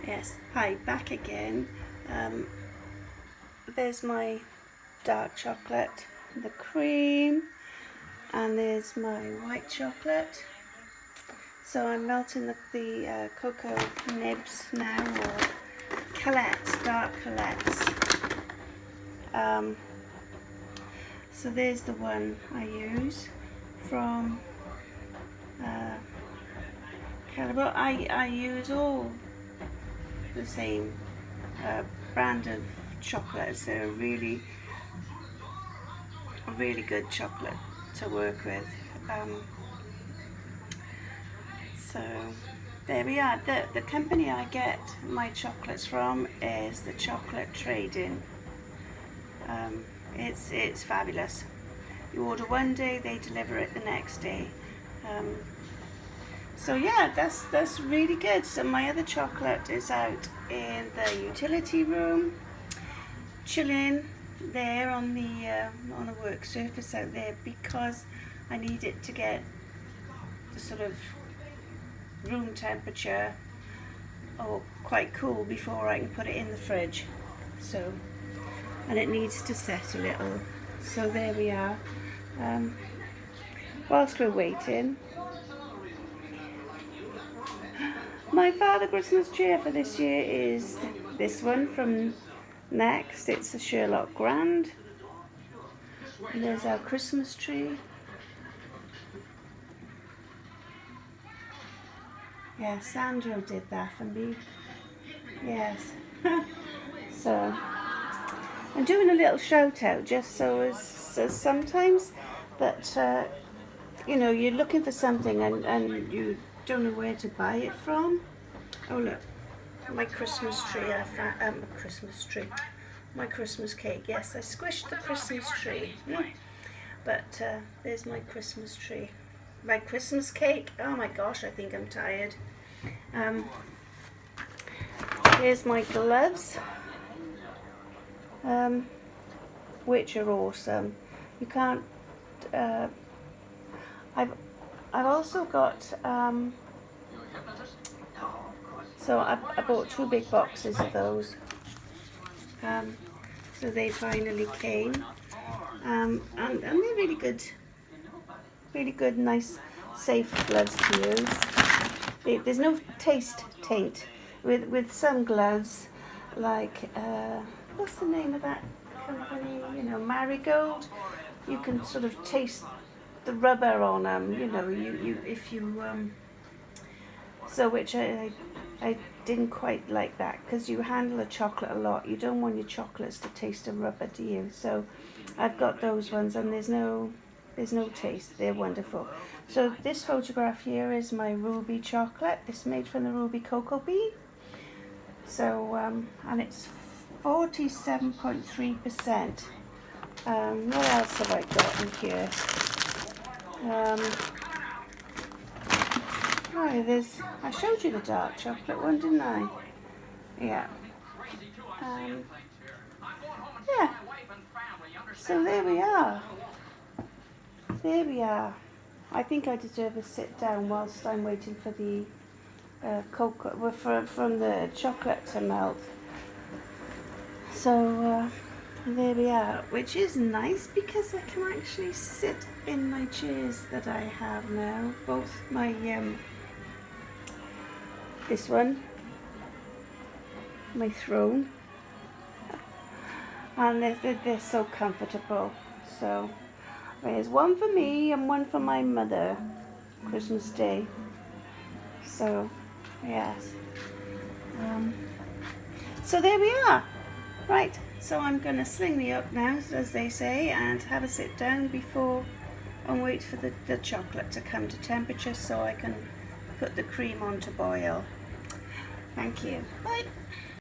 Yes, hi, back again. There's my dark chocolate, the cream, and there's my white chocolate. So I'm melting the cocoa nibs now, or colettes, dark colettes. So there's the one I use from Calibre. I use all the same brand of chocolates. They're really good chocolate to work with. So there we are. The company I get my chocolates from is the Chocolate Trading. It's fabulous. You order one day, they deliver it the next day. So yeah, that's really good. So my other chocolate is out in the utility room, chilling there on a work surface out there, because I need it to get the sort of room temperature or quite cool before I can put it in the fridge. So, and it needs to set a little. So there we are. Whilst we're waiting, my Father Christmas cheer for this year is this one from Next. It's the Sherlock Grand. And there's our Christmas tree. Yeah, Sandro did that for me. Yes. So I'm doing a little shout out just so as sometimes that you know, you're looking for something and you don't know where to buy it from. Oh look, my Christmas tree. My Christmas cake. Yes, I squished the Christmas tree. But there's my Christmas tree. My Christmas cake. Oh my gosh, I think I'm tired. Here's my gloves, which are awesome. You can't. I've also got. So I bought 2 big boxes of those. So they finally came, and they're really good, nice, safe gloves to use. There's no taste taint with some gloves, like what's the name of that company? You know, Marigold. You can sort of taste the rubber on them. You know, if you so which I didn't quite like that, because you handle a chocolate a lot. You don't want your chocolates to taste of rubber, do you? So I've got those ones, and there's no taste. They're wonderful. So this photograph here is my ruby chocolate. It's made from the ruby cocoa bean. So and it's 47.3%. What else have I got in here? Oh, I showed you the dark chocolate one, didn't I? Yeah. Yeah. So there we are. There we are. I think I deserve a sit down whilst I'm waiting for the cocoa, from the chocolate to melt. So there we are, which is nice because I can actually sit in my chairs that I have now. Both my this one, my throne, and they're so comfortable. So there's one for me and one for my mother, Christmas Day. So yes. So there we are. Right, so I'm going to sling me up now, as they say, and have a sit down before and wait for the chocolate to come to temperature so I can put the cream on to boil. Thank you. Bye.